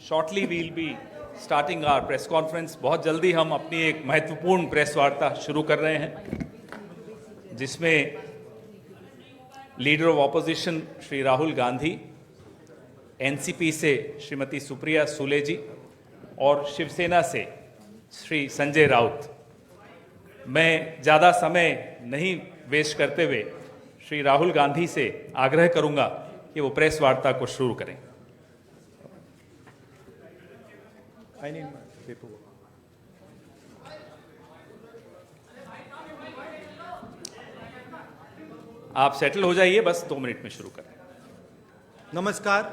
shortly we'll be starting our press conference. बहुत जल्दी हम अपनी एक महत्वपूर्ण प्रेस वार्ता शुरू कर रहे हैं जिसमें leader of opposition Shri Rahul Gandhi, NCP से श्रीमती सुप्रिया सुले जी और शिवसेना से श्री संजय राउत। मैं ज़्यादा समय नहीं वेस्ट करते हुए श्री राहुल गांधी से आग्रह करूंगा कि वो प्रेस वार्ता को शुरू करें। आप सेटल हो जाइए, बस 2 मिनट में शुरू करें। नमस्कार।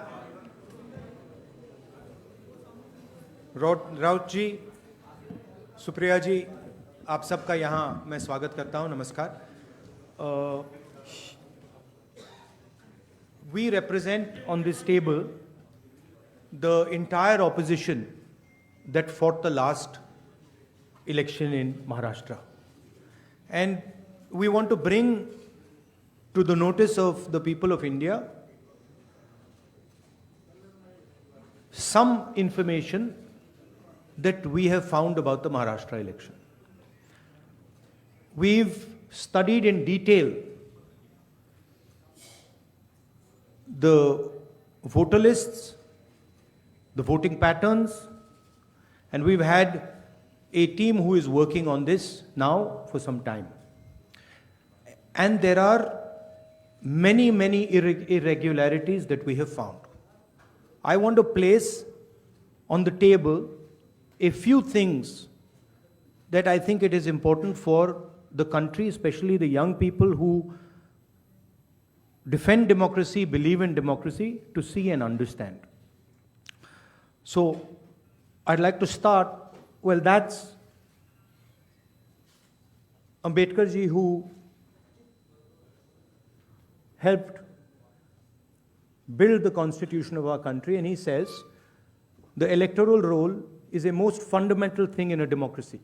राउत जी, सुप्रिया जी, आप सबका यहाँ मैं स्वागत करता हूँ। नमस्कार। We represent on this table the entire opposition that fought the last election in Maharashtra. And we want to bring to the notice of the people of India some information that we have found about the Maharashtra election. We've studied in detail the voter lists, the voting patterns, and we've had a team who is working on this now for some time. And there are many irregularities that we have found. I want to place on the table a few things that I think it is important for the country, especially the young people who defend democracy, believe in democracy, to see and understand. So I'd like to start, well, that's Ambedkar ji, who helped build the constitution of our country, and he says the electoral roll is a most fundamental thing in a democracy.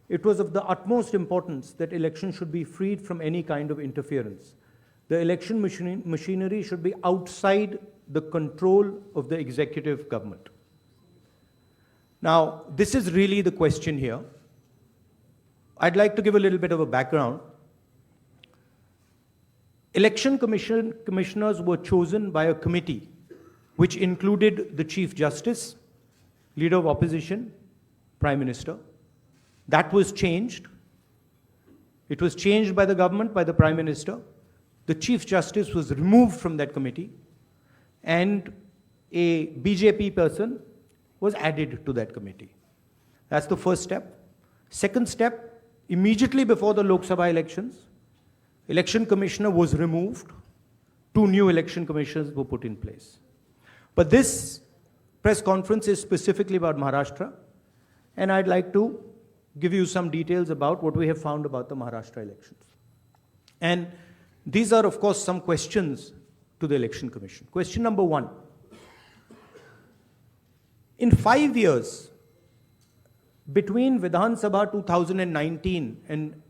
It was of the utmost importance that elections should be freed from any kind of interference. The election machinery should be outside the control of the executive government. Now, this is really the question here. I'd like to give a little bit of a background. Election commissioners were chosen by a committee which included the Chief Justice, Leader of Opposition, Prime Minister. That was changed. It was changed by the government, by the Prime Minister. The Chief Justice was removed from that committee, and a BJP person was added to that committee. That's the first step. Second step, immediately before the Lok Sabha elections, election commissioner was removed. 2 new election commissioners were put in place. But this press conference is specifically about Maharashtra, and I'd like to give you some details about what we have found about the Maharashtra elections. And these are, of course, some questions to the Election Commission. Question number 1. In 5 years, between Vidhan Sabha 2019 and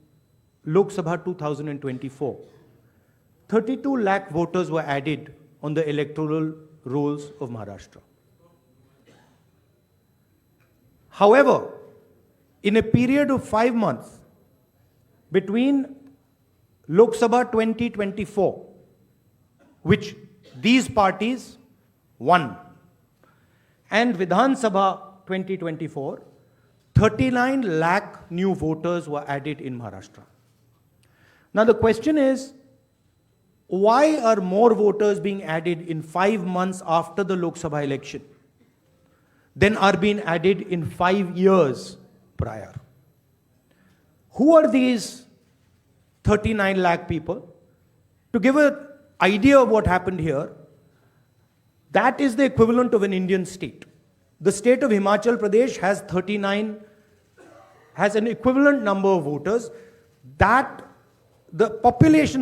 Lok Sabha 2024, 32 lakh voters were added on the electoral rolls of Maharashtra. However, in a period of 5 months, between Lok Sabha 2024, which these parties won, and Vidhan Sabha 2024, 39 lakh new voters were added in Maharashtra. Now the question is, why are more voters being added in 5 months after the Lok Sabha election than are being added in 5 years prior? Who are these 39 lakh people? To give an idea of what happened here, that is the equivalent of an Indian state. The state of Himachal Pradesh has an equivalent number of voters. That the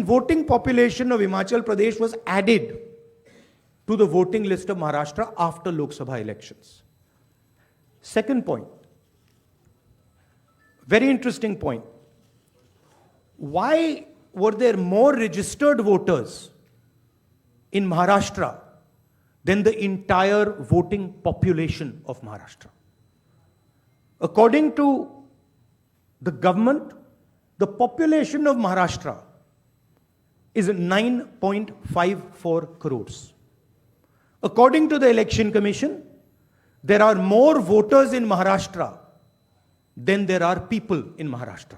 voting population of Himachal Pradesh was added to the voting list of Maharashtra after Lok Sabha elections. Second point, very interesting point. Why were there more registered voters in Maharashtra than the entire voting population of Maharashtra. According to the government, the population of Maharashtra is 9.54 crores. According to the Election Commission, there are more voters in Maharashtra than there are people in Maharashtra.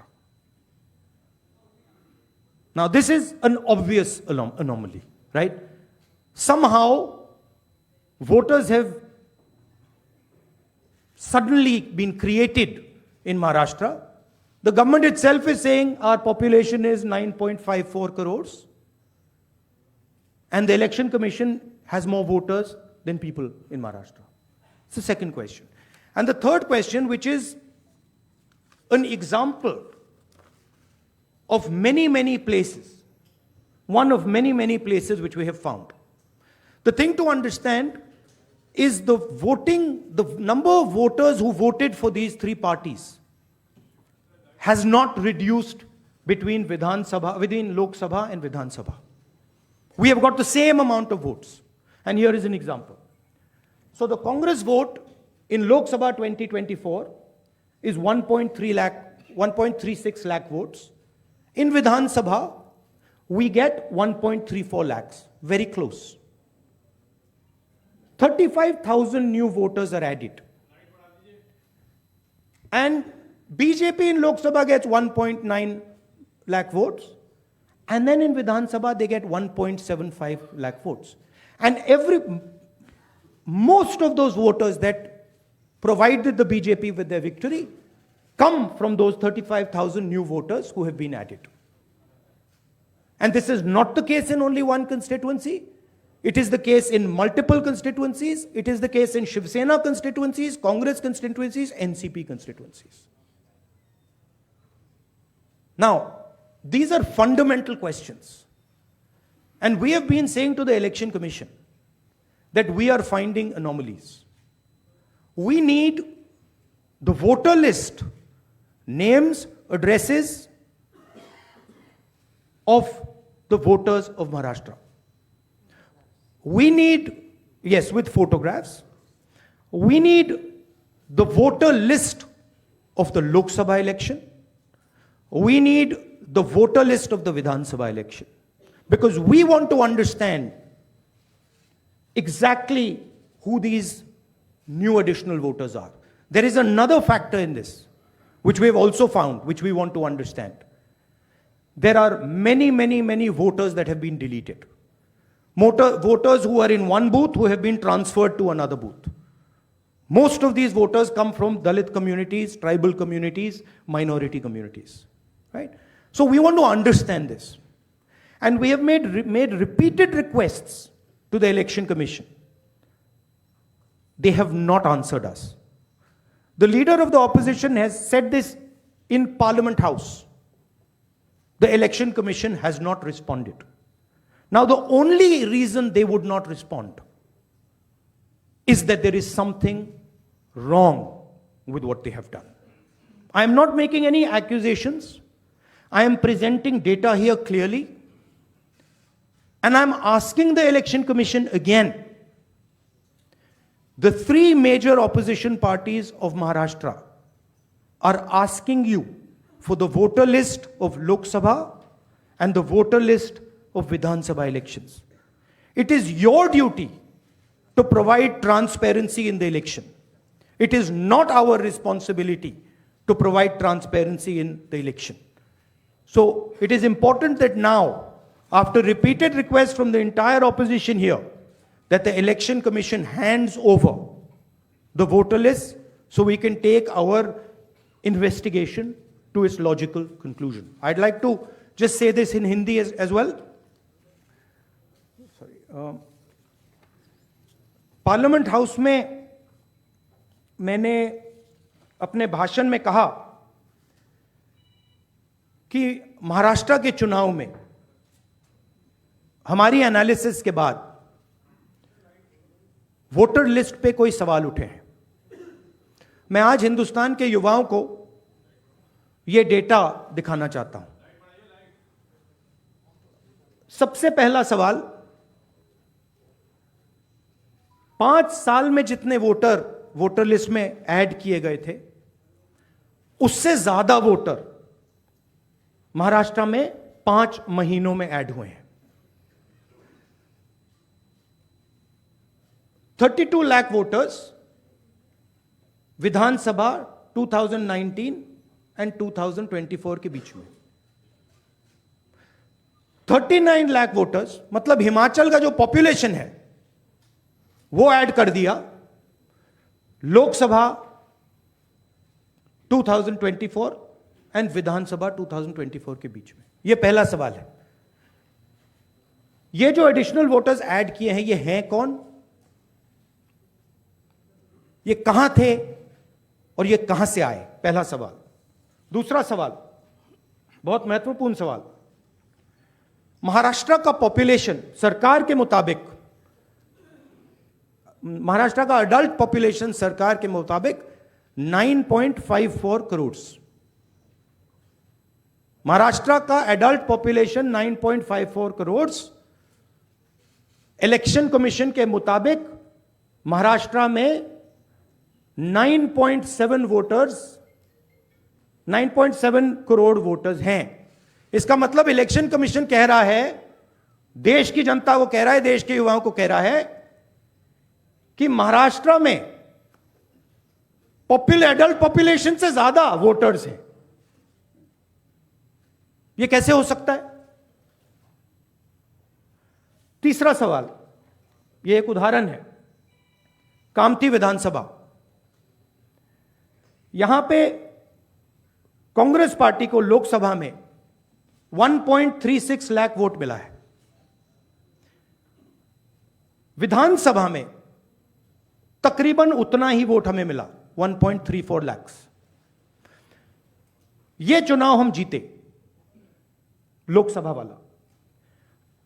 Now, this is an obvious anomaly, right? Somehow, voters have suddenly been created in Maharashtra. The government itself is saying our population is 9.54 crores. And the Election Commission has more voters than people in Maharashtra. It's the second question. And the third question, which is an example of many, many places, one of many, many places which we have found. The thing to understand is the number of voters who voted for these three parties has not reduced between Lok Sabha and Vidhan Sabha. We have got the same amount of votes. And here is an example. So the Congress vote in Lok Sabha 2024 is 1.36 lakh votes. In Vidhan Sabha, we get 1.34 lakhs, very close. 35,000 new voters are added. And BJP in Lok Sabha gets 1.9 lakh votes. And then in Vidhan Sabha, they get 1.75 lakh votes. And most of those voters that provided the BJP with their victory come from those 35,000 new voters who have been added. And this is not the case in only one constituency. It is the case in multiple constituencies. It is the case in Shiv Sena constituencies, Congress constituencies, NCP constituencies. Now, these are fundamental questions. And we have been saying to the Election Commission that we are finding anomalies. We need the voter list, names, addresses of the voters of Maharashtra. We need, yes, with photographs. We need the voter list of the Lok Sabha election. We need the voter list of the Vidhan Sabha election. Because we want to understand exactly who these new additional voters are. There is another factor in this, which we have also found, which we want to understand. There are many, many, many voters that have been deleted. Voters who are in one booth who have been transferred to another booth. Most of these voters come from Dalit communities, tribal communities, minority communities, right? So we want to understand this. And we have made repeated requests to the Election Commission. They have not answered us. The leader of the opposition has said this in Parliament House. The Election Commission has not responded. Now, the only reason they would not respond is that there is something wrong with what they have done. I am not making any accusations. I am presenting data here clearly. And I'm asking the Election Commission again. The three major opposition parties of Maharashtra are asking you for the voter list of Lok Sabha and the voter list of Vidhan Sabha elections. It is your duty to provide transparency in the election. It is not our responsibility to provide transparency in the election. So it is important that now, after repeated requests from the entire opposition here, that the Election Commission hands over the voter list so we can take our investigation to its logical conclusion. I'd like to just say this in Hindi as well. Parliament house में मैंने अपने भाषण में कहा कि महाराष्ट्र के चुनाव में हमारी एनालिसिस के बाद वोटर लिस्ट पे कोई सवाल उठे हैं. मैं आज हिंदुस्तान के युवाओं को यह डेटा दिखाना चाहता हूं. सबसे पहला सवाल, 5 साल में जितने वोटर लिस्ट में ऐड किए गए थे, उससे ज्यादा वोटर महाराष्ट्र में 5 महीनों में ऐड हुए हैं। 32 लाख वोटर्स विधानसभा 2019 एंड 2024 के बीच में। 39 लाख वोटर्स, मतलब हिमाचल का जो पॉपुलेशन है वो ऐड कर दिया लोकसभा 2024 एंड विधानसभा 2024 के बीच में। यह पहला सवाल है। ये जो एडिशनल वोटर्स ऐड किए हैं, ये हैं कौन, ये कहां थे और ये कहां से आए? पहला सवाल। दूसरा सवाल, बहुत महत्वपूर्ण सवाल, महाराष्ट्र का पॉपुलेशन सरकार के मुताबिक, महाराष्ट्र का अडल्ट पॉपुलेशन सरकार के मुताबिक 9.54 करोड़। महाराष्ट्र का adult population 9.54 crore. Election commission के मुताबिक महाराष्ट्र में 9.7 करोड़ वोटर्स हैं। इसका मतलब इलेक्शन कमीशन कह रहा है, देश की जनता को कह रहा है, देश के युवाओं को कह रहा है कि महाराष्ट्र में एडल्ट पॉपुलेशन से ज्यादा वोटर्स हैं। यह कैसे हो सकता है? तीसरा सवाल, यह एक उदाहरण है, कामठी विधानसभा। यहां पे कांग्रेस पार्टी को लोकसभा में 1.36 लाख वोट मिला है। विधानसभा में तकरीबन उतना ही वोट हमें मिला, 1.34 लाख। यह चुनाव हम जीते, लोकसभा वाला।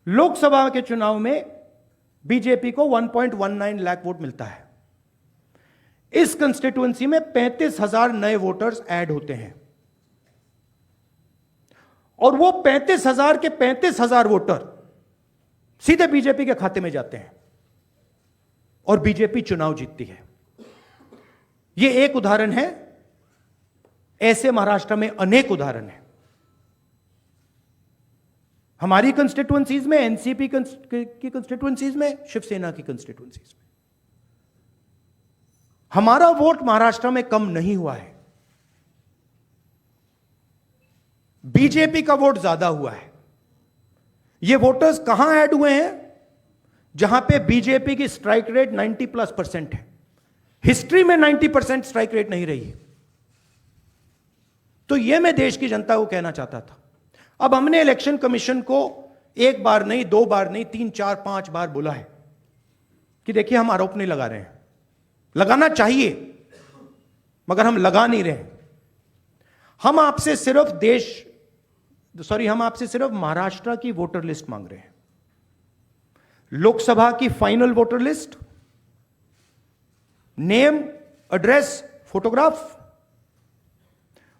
लोकसभा के चुनाव में बीजेपी को 1.19 लाख वोट मिलता है। इस कंस्टिट्यूएंसी में 35,000 नए वोटर्स ऐड होते हैं और वो 35,000 के 35,000 वोटर सीधे बीजेपी के खाते में जाते हैं और बीजेपी चुनाव जीतती है। यह एक उदाहरण है, ऐसे महाराष्ट्र में अनेक उदाहरण हैं। हमारी कंस्टिट्यूएंसीज में, एनसीपी की कंस्टिट्यूएंसीज में, शिवसेना की कंस्टिट्यूएंसीज में। हमारा वोट महाराष्ट्र में कम नहीं हुआ है, बीजेपी का वोट ज्यादा हुआ है। ये वोटर्स कहां ऐड हुए हैं? जहां पे बीजेपी की स्ट्राइक रेट 90+% है। हिस्ट्री में 90% स्ट्राइक रेट नहीं रही है। तो यह मैं देश की जनता को कहना चाहता था। अब हमने इलेक्शन कमीशन को 1 बार नहीं, 2 बार नहीं, 3, 4, 5 बार बोला है कि देखिए हम आरोप नहीं लगा रहे हैं, लगाना चाहिए मगर हम लगा नहीं रहे। हम आपसे सिर्फ महाराष्ट्र की वोटर लिस्ट मांग रहे हैं। लोकसभा की final voter list, name, address, photograph.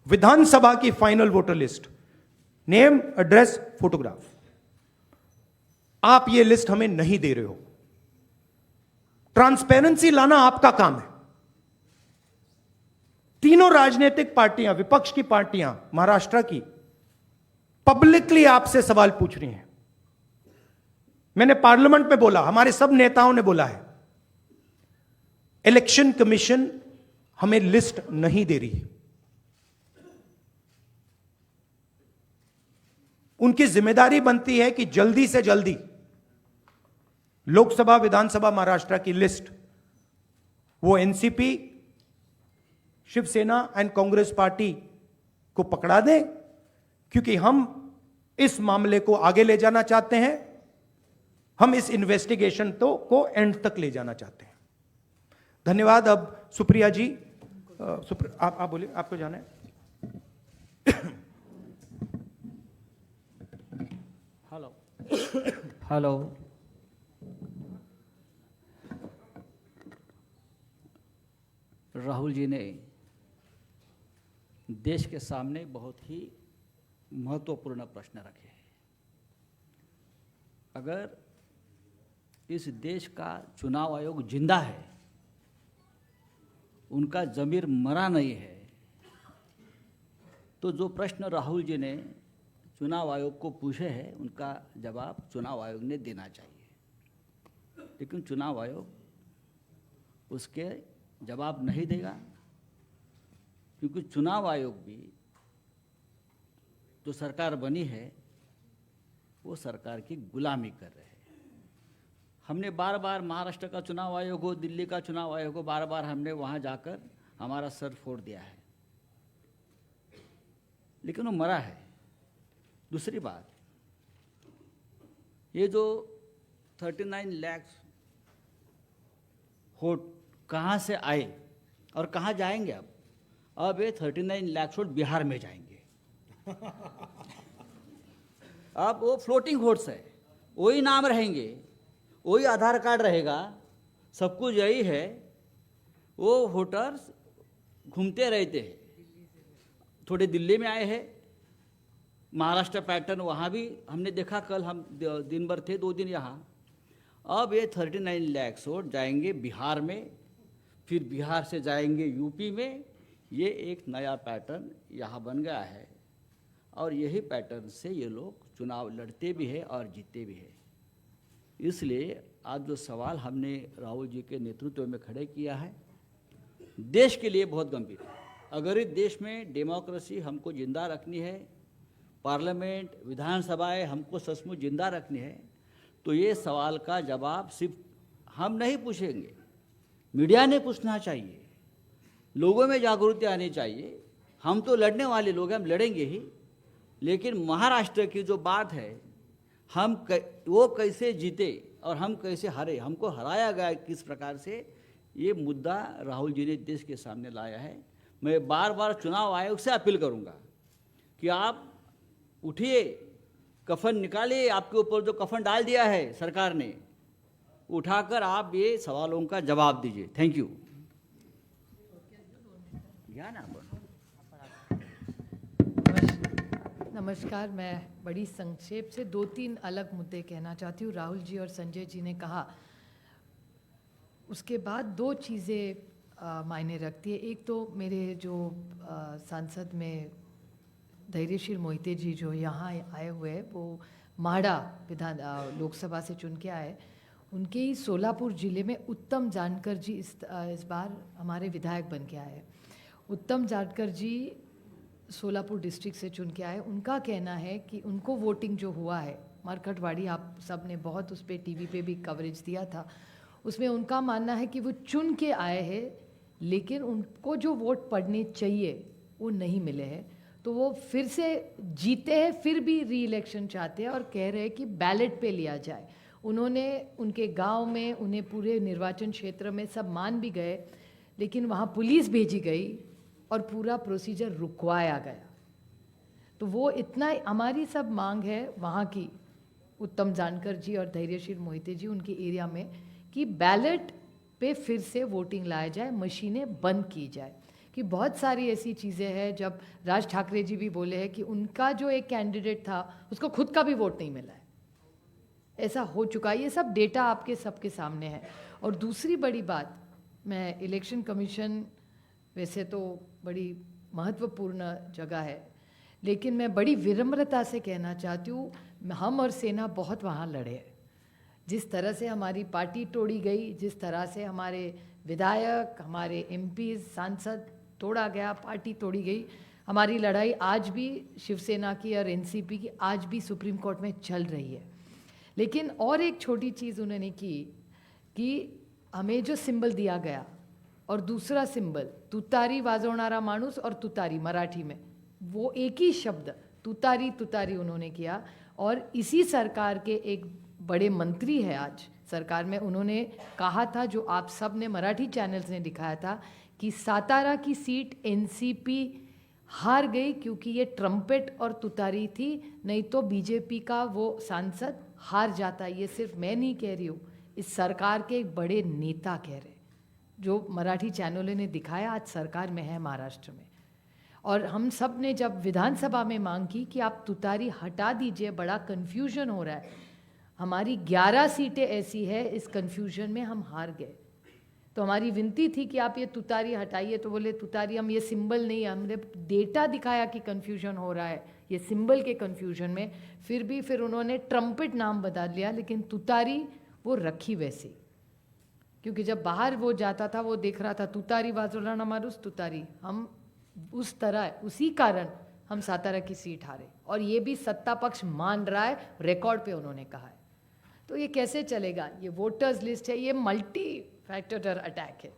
Vidhan Sabha की final voter list, name, address, photograph. आप ये लिस्ट हमें नहीं दे रहे हो। ट्रांसपेरेंसी लाना आपका काम है। तीनों राजनीतिक पार्टियां, विपक्ष की पार्टियां महाराष्ट्र की, पब्लिकली आपसे सवाल पूछ रही हैं। मैंने पार्लियामेंट में बोला, हमारे सब नेताओं ने बोला है, इलेक्शन कमीशन हमें लिस्ट नहीं दे रही। उनकी जिम्मेदारी बनती है कि जल्दी से जल्दी लोकसभा, विधानसभा महाराष्ट्र की लिस्ट वो NCP, Shivsena and Congress party को पकड़ा दें, क्योंकि हम इस मामले को आगे ले जाना चाहते हैं। हम इस इन्वेस्टिगेशन को एंड तक ले जाना चाहते हैं। धन्यवाद। अब सुप्रिया जी, आप बोलिए, आपको जाना है। हेलो, राहुल जी ने देश के सामने बहुत ही महत्वपूर्ण प्रश्न रखे हैं। अगर इस देश का चुनाव आयोग जिंदा है, उनका ज़मीर मरा नहीं है। तो जो प्रश्न राहुल जी ने चुनाव आयोग को पूछे हैं, उनका जवाब चुनाव आयोग ने देना चाहिए, लेकिन चुनाव आयोग उसके जवाब नहीं देगा, क्योंकि चुनाव आयोग भी जो सरकार बनी है वो सरकार की गुलामी कर रहे हैं। हमने बार बार महाराष्ट्र का चुनाव आयोग हो, दिल्ली का चुनाव आयोग हो, बार बार हमने वहाँ जाकर हमारा सर फोड़ दिया है, लेकिन वो मरा है। दूसरी बात, ये जो 39 लाख वोट कहाँ से आए और कहाँ जाएंगे? अब ये 39 लाख वोट बिहार में जाएंगे। अब वो फ्लोटिंग वोट्स है, वही नाम रहेंगे, वही आधार कार्ड रहेगा, सब कुछ यही है। वो वोटर्स घूमते रहते हैं, थोड़े दिल्ली में आए हैं, महाराष्ट्र पैटर्न वहाँ भी हमने देखा, कल हम दिन भर थे, 2 दिन यहाँ। अब ये 39 लाख वोट जाएंगे बिहार में, फिर बिहार से जाएंगे यूपी में। ये एक नया पैटर्न यहाँ बन गया है, और यही पैटर्न से ये लोग चुनाव लड़ते भी हैं और जीतते भी हैं। इसलिए आज जो सवाल हमने राहुल जी के नेतृत्व में खड़े किया है, देश के लिए बहुत गंभीर है। अगर इस देश में डेमोक्रेसी हमको जिंदा रखनी है, पार्लियामेंट, विधानसभाएं हमको सचमुच जिंदा रखनी है, तो ये सवाल का जवाब सिर्फ हम नहीं पूछेंगे, मीडिया ने पूछना चाहिए, लोगों में जागरूकता आनी चाहिए। हम तो लड़ने वाले लोग हैं, हम लड़ेंगे ही, लेकिन महाराष्ट्र की जो बात है, वो कैसे जीते और हम कैसे हारे, हमको हराया गया किस प्रकार से, ये मुद्दा राहुल जी ने देश के सामने लाया है। मैं बार बार चुनाव आयोग से अपील करूंगा कि आप उठिए, कफन निकालिए, आपके ऊपर जो कफन डाल दिया है सरकार ने, उठाकर आप ये सवालों का जवाब दीजिए। Thank you. नमस्कार, मैं बड़ी संक्षेप से 2-3 अलग मुद्दे कहना चाहती हूँ। राहुल जी और संजय जी ने कहा, उसके बाद 2 चीज़ें मायने रखती है। एक तो मेरे जो सांसद में धैर्यशील मोहिते जी जो यहाँ आए हुए हैं, वो माड़ा विधान लोकसभा से चुन के आए। उनके ही सोलापुर ज़िले में उत्तम जानकर जी इस बार हमारे विधायक बन के आए। उत्तम जानकर जी सोलापुर डिस्ट्रिक्ट से चुन के आए। उनका कहना है कि उनको वोटिंग जो हुआ है मरकटवाड़ी, आप सब ने बहुत उस पर टीवी पे भी कवरेज दिया था, उसमें उनका मानना है कि वो चुन के आए हैं, लेकिन उनको जो वोट पड़ने चाहिए वो नहीं मिले हैं, तो वो फिर से जीते हैं, फिर भी री इलेक्शन चाहते हैं और कह रहे हैं कि बैलेट पे लिया जाए। उन्होंने उनके गांव में, उन्हें पूरे निर्वाचन क्षेत्र में सब मान भी गए, लेकिन वहाँ पुलिस भेजी गई और पूरा प्रोसीजर रुकवाया गया। तो वो इतना, हमारी सब मांग है वहाँ की, उत्तम जानकर जी और धैर्यशील मोहिते जी उनके एरिया में, कि बैलेट पे फिर से वोटिंग लाया जाए, मशीनें बंद की जाए। कि बहुत सारी ऐसी चीज़ें हैं, जब राज ठाकरे जी भी बोले हैं कि उनका जो एक कैंडिडेट था उसको खुद का भी वोट नहीं मिला है, ऐसा हो चुका है। ये सब डेटा आपके सबके सामने है। और दूसरी बड़ी बात, मैं इलेक्शन कमीशन वैसे तो बड़ी महत्वपूर्ण जगह है, लेकिन मैं बड़ी विनम्रता से कहना चाहती हूँ, हम और सेना बहुत वहाँ लड़े हैं। जिस तरह से हमारी पार्टी तोड़ी गई, जिस तरह से हमारे विधायक, हमारे एमपी, सांसद तोड़ा गया, पार्टी तोड़ी गई, हमारी लड़ाई आज भी शिवसेना की और एनसीपी की आज भी सुप्रीम कोर्ट में चल रही है। लेकिन और एक छोटी चीज़ उन्होंने की कि हमें जो सिंबल दिया गया और दूसरा सिंबल तुतारी वाजवणारा माणूस और तुतारी मराठी में, वो एक ही शब्द तुतारी तुतारी उन्होंने किया। और इसी सरकार के एक बड़े मंत्री है आज सरकार में, उन्होंने कहा था, जो आप सब ने मराठी चैनल्स ने दिखाया था, कि सातारा की सीट एनसीपी हार गई क्योंकि ये ट्रम्पेट और तुतारी थी, नहीं तो बीजेपी का वो सांसद हार जाता। ये सिर्फ मैं नहीं कह रही हूँ, इस सरकार के एक बड़े नेता कह रहे, जो मराठी चैनलों ने दिखाया, आज सरकार में है महाराष्ट्र में। और हम सब ने जब विधानसभा में मांग की कि आप तुतारी हटा दीजिए, बड़ा कन्फ्यूजन हो रहा है, हमारी 11 सीटें ऐसी है, इस कन्फ्यूजन में हम हार गए। तो हमारी विनती थी कि आप ये तुतारी हटाइए, तो बोले तुतारी हम ये सिंबल नहीं, हमने डेटा दिखाया कि कन्फ्यूजन हो रहा है ये सिंबल के कन्फ्यूजन में, फिर उन्होंने ट्रम्पेट नाम बदल लिया, लेकिन तुतारी वो रखी वैसी। क्योंकि जब बाहर वो जाता था वो देख रहा था तुतारी वाजोला नमारुस तुतारी, हम उस तरह उसी कारण हम सातारा की सीट हारे, और ये भी सत्ता पक्ष मान रहा है, रिकॉर्ड पे उन्होंने कहा है। तो ये कैसे चलेगा? ये वोटर्स लिस्ट है, ये मल्टी फैक्टर अटैक है,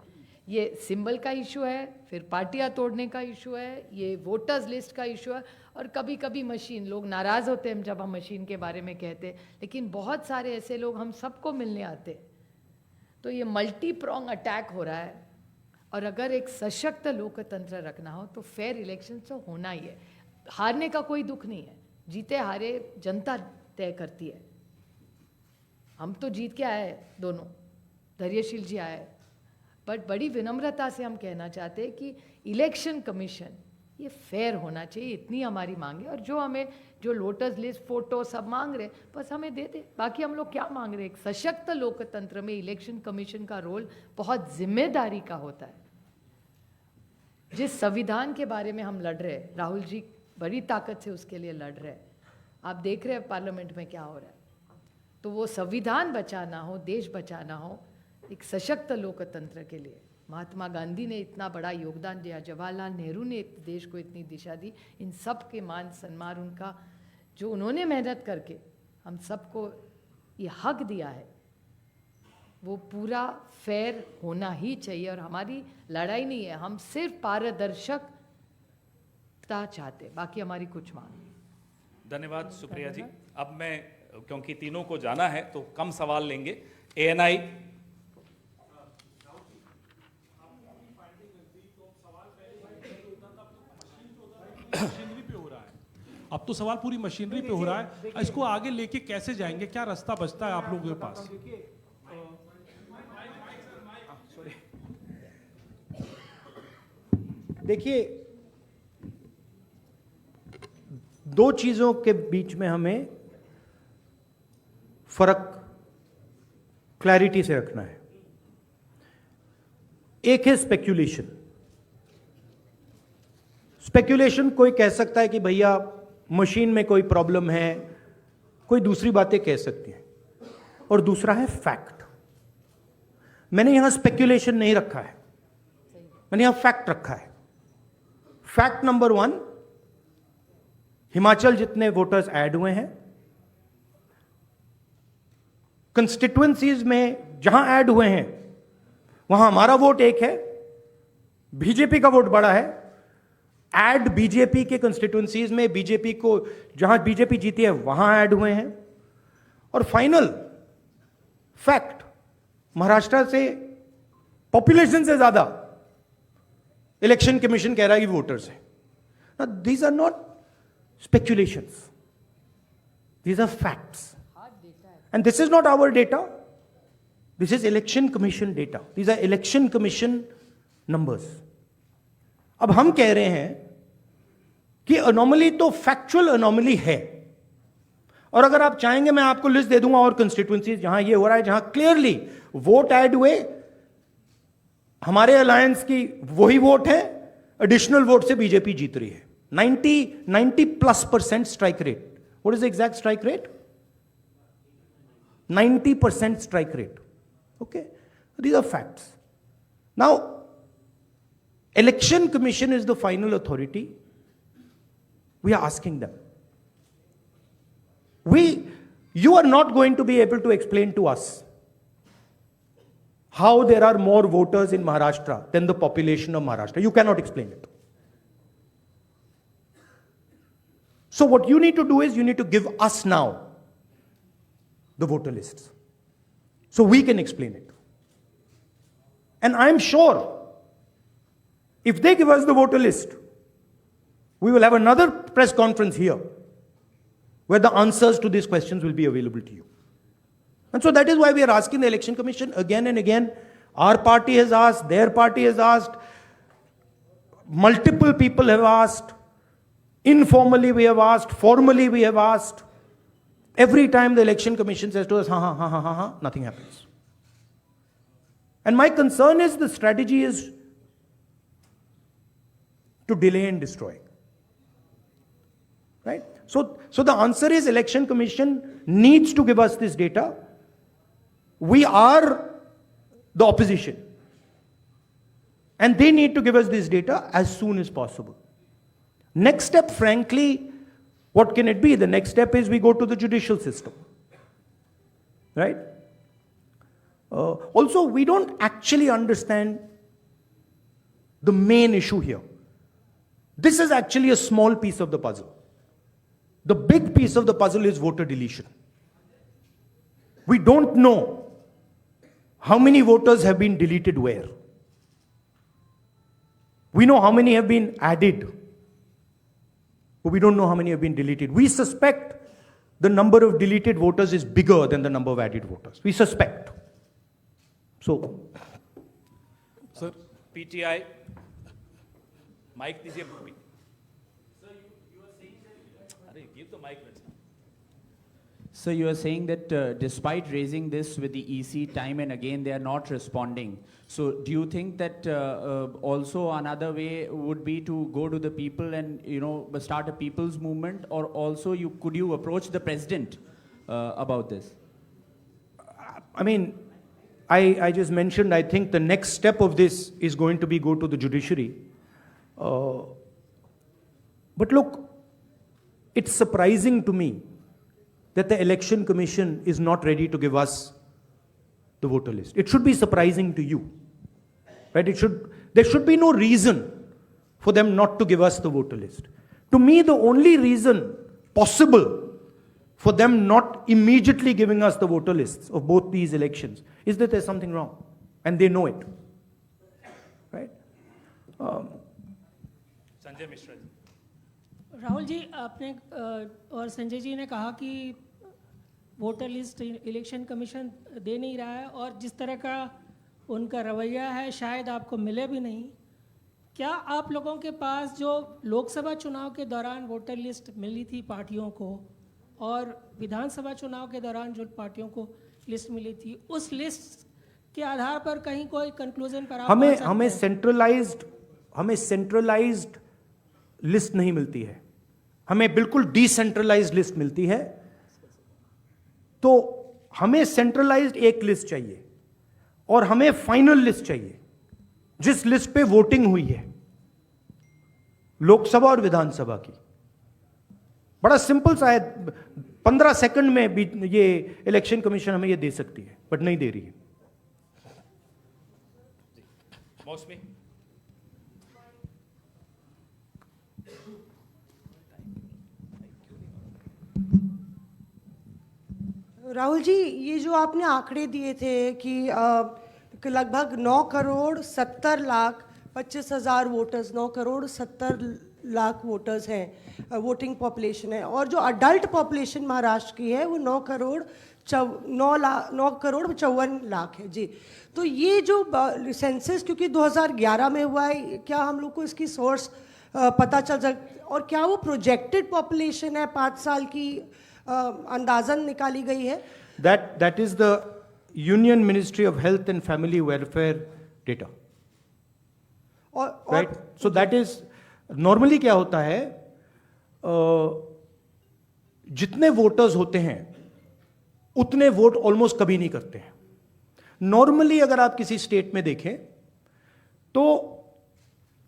ये सिंबल का इशू है, फिर पार्टियां तोड़ने का इशू है, ये वोटर्स लिस्ट का इशू है, और कभी कभी मशीन, लोग नाराज़ होते हैं जब हम मशीन के बारे में कहते हैं, लेकिन बहुत सारे ऐसे लोग हम सबको मिलने आते हैं। तो ये मल्टी प्रोंग अटैक हो रहा है, और अगर एक सशक्त लोकतंत्र रखना हो तो फेयर इलेक्शन तो होना ही है। हारने का कोई दुख नहीं है, जीते हारे जनता तय करती है। हम तो जीत के आए दोनों, धैर्यशील जी आए, बट बड़ी विनम्रता से हम कहना चाहते हैं कि इलेक्शन कमीशन ये फेयर होना चाहिए, इतनी हमारी मांग है। और जो हमें जो वोटर्स लिस्ट फोटो सब मांग रहे, बस हमें दे दे, बाकी हम लोग क्या मांग रहे हैं? एक सशक्त लोकतंत्र में इलेक्शन कमीशन का रोल बहुत जिम्मेदारी का होता है। जिस संविधान के बारे में हम लड़ रहे हैं, राहुल जी बड़ी ताकत से उसके लिए लड़ रहे हैं, आप देख रहे हैं पार्लियामेंट में क्या हो रहा है। तो वो संविधान बचाना हो, देश बचाना हो, एक सशक्त लोकतंत्र के लिए महात्मा गांधी ने इतना बड़ा योगदान दिया, जवाहरलाल नेहरू ने देश को इतनी दिशा दी, इन सब के मान सम्मान, उनका जो उन्होंने मेहनत करके हम सबको ये हक दिया है, वो पूरा फेयर होना ही चाहिए। और हमारी लड़ाई नहीं है, हम सिर्फ पारदर्शकता चाहते, बाकी हमारी कुछ मांग नहीं। धन्यवाद सुप्रिया जी। अब मैं, क्योंकि तीनों को जाना है तो कम सवाल लेंगे। एएनआई मशीनरी पे हो रहा है, अब तो सवाल पूरी मशीनरी पे हो रहा है। इसको आगे लेके कैसे जाएंगे, क्या रास्ता बचता है आप लोगों के पास? देखिए, दो चीजों के बीच में हमें फर्क क्लैरिटी से रखना है। एक है स्पेक्यूलेशन। स्पेक्यूलेशन कोई कह सकता है कि भैया मशीन में कोई प्रॉब्लम है, कोई दूसरी बातें कह सकती हैं, और दूसरा है फैक्ट। मैंने यहां स्पेक्यूलेशन नहीं रखा है, मैंने यहां फैक्ट रखा है। फैक्ट नंबर 1, हिमाचल जितने वोटर्स ऐड हुए हैं, कंस्टिट्युएंसीज में जहां ऐड हुए हैं वहां हमारा वोट एक है, बीजेपी का वोट बड़ा है। ऐड बीजेपी के कंस्टिट्युएंसीज में बीजेपी को जहां बीजेपी जीती है वहां ऐड हुए हैं। और फाइनल फैक्ट, महाराष्ट्र से पॉपुलेशन से ज्यादा इलेक्शन कमीशन कह रहा है कि वोटर्स है। These are not speculations, these are facts, and this is not our data, this is election commission data, these are election commission numbers. अब हम कह रहे हैं कि अनोमली तो फैक्चुअल अनोमली है, और अगर आप चाहेंगे मैं आपको लिस्ट दे दूंगा और कंस्टिट्यूएंसीज जहां ये हो रहा है, जहां क्लियरली वोट ऐड हुए, हमारे अलायंस की वही वोट है, एडिशनल वोट से बीजेपी जीत रही है। 90+% strike rate. What is the exact strike rate? 90% strike rate. Okay? These are facts. Now, Election Commission is the final authority. We are asking them. You are not going to be able to explain to us how there are more voters in Maharashtra than the population of Maharashtra. You cannot explain it. So what you need to do is you need to give us now the voter lists so we can explain it. And I'm sure if they give us the voter list, we will have another press conference here where the answers to these questions will be available to you. And so that is why we are asking the Election Commission again and again. Our party has asked, their party has asked, multiple people have asked. Informally we have asked, formally we have asked. Every time the election commission says to us, ha, nothing happens. And my concern is the strategy is to delay and destroy. Right? So the answer is election commission needs to give us this data. We are the opposition. And they need to give us this data as soon as possible. Next step, frankly, what can it be? The next step is we go to the judicial system. Right? Also, we don't actually understand the main issue here. This is actually a small piece of the puzzle. The big piece of the puzzle is voter deletion. We don't know how many voters have been deleted where. We know how many have been added, but we don't know how many have been deleted. We suspect the number of deleted voters is bigger than the number of added voters. We suspect. So, sir PTI, mic दीजिए. अरे, give the mic. So you are saying that despite raising this with the EC time and again, they are not responding. So do you think that also another way would be to go to the people and start a people's movement, or also could you approach the president about this? I mean, I just mentioned, I think the next step of this is going to be go to the judiciary. But look, it's surprising to me that the election commission is not ready to give us the voter list. It should be surprising to you, right? There should be no reason for them not to give us the voter list. To me, the only reason possible for them not immediately giving us the voter lists of both these elections is that there's something wrong, and they know it, right? Sanjay Mishra ji. Rahul ji, आपने और संजय जी ने कहा कि voter list election commission दे नहीं रहा है, और जिस तरह का उनका रवैया है शायद आपको मिले भी नहीं. क्या आप लोगों के पास जो लोकसभा चुनाव के दौरान वोटर लिस्ट मिली थी पार्टियों को, और विधानसभा चुनाव के दौरान जो पार्टियों को लिस्ट मिली थी, उस लिस्ट के आधार पर कहीं कोई कंक्लूजन पर आप हमें सेंट्रलाइज्ड लिस्ट नहीं मिलती है, हमें बिल्कुल डिसेंट्रलाइज्ड लिस्ट मिलती है. तो हमें सेंट्रलाइज्ड एक लिस्ट चाहिए और हमें फाइनल लिस्ट चाहिए जिस लिस्ट पे वोटिंग हुई है लोकसभा और विधानसभा की. बड़ा सिंपल सा है, 15 सेकंड में भी ये इलेक्शन कमीशन हमें ये दे सकती है, बट नहीं दे रही है. मौसमी. राहुल जी, ये जो आपने आंकड़े दिए थे कि लगभग 9,70,25,000 वोटर्स, 9,70,00,000 वोटर्स हैं, वोटिंग पॉपुलेशन है, और जो अडल्ट पॉपुलेशन महाराष्ट्र की है वो 9,54,00,000 है जी. तो ये जो सेंसस क्योंकि 2011 में हुआ है, क्या हम लोग को इसकी सोर्स पता चल सकता, और क्या वो प्रोजेक्टेड पॉपुलेशन है 5 साल की अंदाजन निकाली गई है? That is the Union Ministry of Health and Family Welfare data. Right? So that is normally क्या होता है, जितने वोटर्स होते हैं उतने वोट ऑलमोस्ट कभी नहीं करते हैं. नॉर्मली अगर आप किसी स्टेट में देखें तो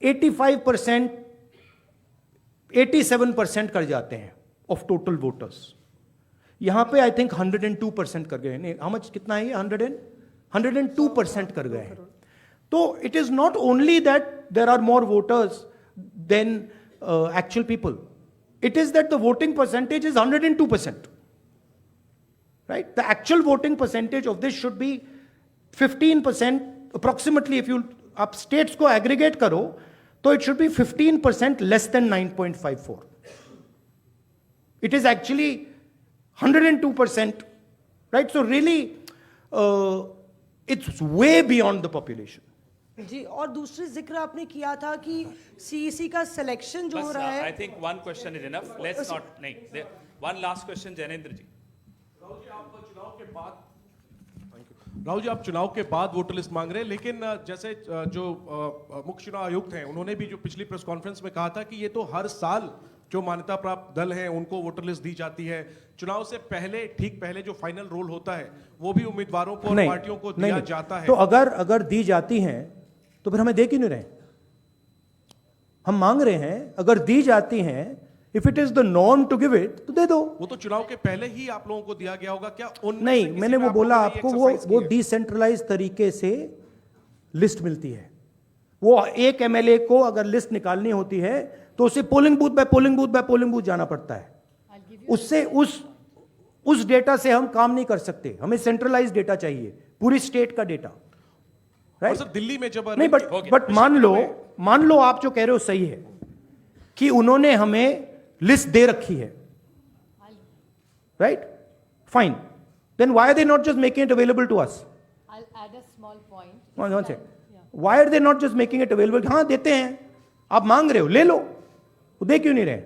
85%, 87% कर जाते हैं ऑफ टोटल वोटर्स. यहां पे आई थिंक 102% कर गए. नहीं, how much, कितना है ये? 102% कर गए हैं. तो it is not only that there are more voters than actual people, it is that the voting percentage is 102%. Right? The actual voting percentage of this should be 15% approximately. If you आप states को aggregate करो तो it should be 15% less than 9.54. It is actually 102%, right? So really, it's way beyond the population. जी. और दूसरी जिक्र आपने किया था कि सीईसी का सिलेक्शन जो हो रहा है. I think one question is enough. Let's not. नहीं. One last question, जैनेंद्र जी. राहुल जी, आप चुनाव के बाद वोटर लिस्ट मांग रहे हैं, लेकिन जैसे जो मुख्य चुनाव आयुक्त हैं, उन्होंने भी जो पिछली प्रेस कॉन्फ्रेंस में कहा था कि ये तो हर साल जो मान्यता प्राप्त दल हैं उनको वोटर लिस्ट दी जाती है। चुनाव से पहले, ठीक पहले जो फाइनल रोल होता है वो भी उम्मीदवारों को और पार्टियों को दिया जाता है। तो अगर दी जाती हैं तो फिर हमें दे क्यों नहीं रहे? हम मांग रहे हैं, अगर दी जाती हैं, if it is the norm to give it, तो दे दो। वो तो चुनाव के पहले ही आप लोगों को दिया गया होगा क्या? नहीं, मैंने वो बोला आपको, वो डिसेंट्रलाइज तरीके से लिस्ट मिलती है। वो एक एमएलए को अगर लिस्ट निकालनी होती है तो उसे polling booth by polling booth by polling booth जाना पड़ता है। उससे उस डेटा से हम काम नहीं कर सकते, हमें सेंट्रलाइज डेटा चाहिए, पूरी स्टेट का डेटा। राइट सर, दिल्ली में जब नहीं, बट मान लो आप जो कह रहे हो सही है कि उन्होंने हमें लिस्ट दे रखी है, right? Fine, then why are they not just making it available to us? I'll add a small point. One second. Why are they not just making it available? हाँ, देते हैं, आप मांग रहे हो, ले लो, वो दे क्यों नहीं रहे?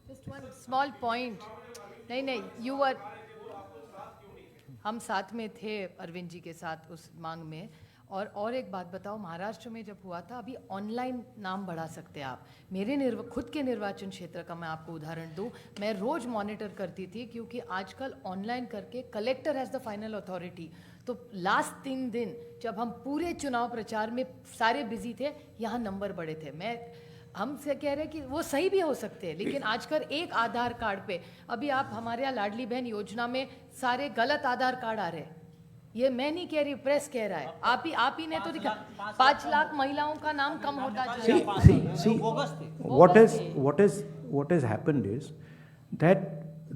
Just one small point. नहीं, you were, हम साथ में थे अरविंद जी के साथ उस मांग में। और एक बात बताओ, महाराष्ट्र में जब हुआ था, अभी ऑनलाइन नाम बढ़ा सकते हैं आप। मेरे खुद के निर्वाचन क्षेत्र का मैं आपको उदाहरण दूं, मैं रोज मॉनिटर करती थी, क्योंकि आजकल ऑनलाइन करके collector has the final authority. तो लास्ट 3 दिन जब हम पूरे चुनाव प्रचार में सारे बिजी थे, यहाँ नंबर बढ़े थे। हमसे कह रहे हैं कि वो सही भी हो सकते हैं, लेकिन आजकल एक आधार कार्ड पे, अभी आप हमारे यहाँ लाडली बहन योजना में सारे गलत आधार कार्ड आ रहे हैं। ये मैं नहीं कह रही, प्रेस कह रहा है। आप ही ने तो दिखा, 5 लाख महिलाओं का नाम कम होता जा रहा है। See, what has happened is that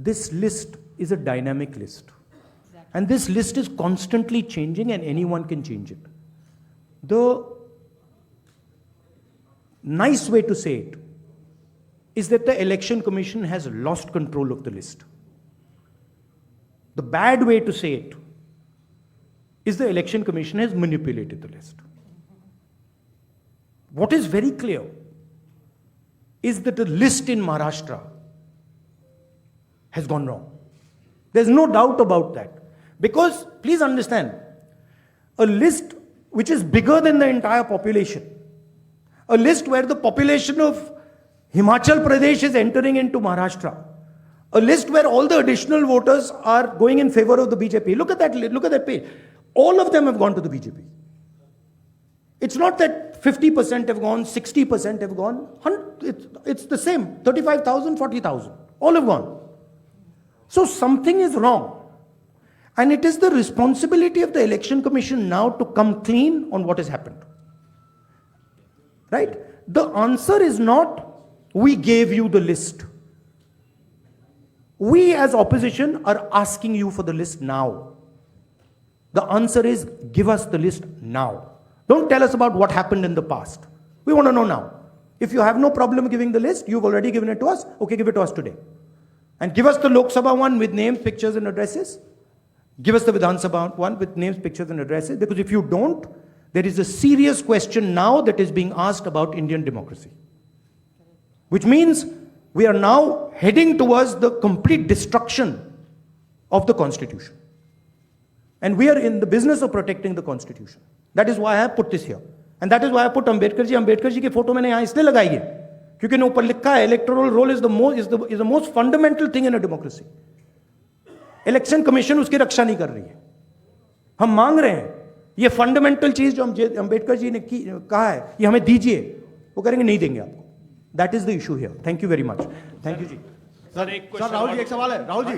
this list is a dynamic list. And this list is constantly changing and anyone can change it. The nice way to say it is that the Election Commission has lost control of the list. The bad way to say it is the Election Commission has manipulated the list. What is very clear is that the list in Maharashtra has gone wrong. There's no doubt about that. Because, please understand, a list which is bigger than the entire population, a list where the population of Himachal Pradesh is entering into Maharashtra, a list where all the additional voters are going in favor of the BJP. Look at that page. All of them have gone to the BJP. It's not that 50% have gone, 60% have gone. It's the same. 35,000, 40,000. All have gone. So something is wrong. And it is the responsibility of the Election Commission now to come clean on what has happened. Right? The answer is not, we gave you the list. We as opposition are asking you for the list now. The answer is, give us the list now. Don't tell us about what happened in the past. We want to know now. If you have no problem giving the list, you've already given it to us, okay, give it to us today. And give us the Lok Sabha one with names, pictures and addresses. Give us the Vidhan Sabha one with names, pictures and addresses. Because if you don't, there is a serious question now that is being asked about Indian democracy. Which means we are now heading towards the complete destruction of the Constitution. And we are in the business of protecting the Constitution. That is why I have put this here. And that is why I put Ambedkar ji. Ambedkar ji की photo मैंने यहाँ इसलिए लगाई है क्योंकि ने ऊपर लिखा है electoral roll is the most fundamental thing in a democracy. Election Commission उसकी रक्षा नहीं कर रही है. हम मांग रहे हैं ये फंडामेंटल चीज जो अंबेडकर जी ने कहा है ये हमें दीजिए, वो करेंगे नहीं देंगे आपको. That is the issue here. Thank you very much. Thank you जी. सर एक सर राहुल जी एक सवाल है, राहुल जी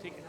ठीक है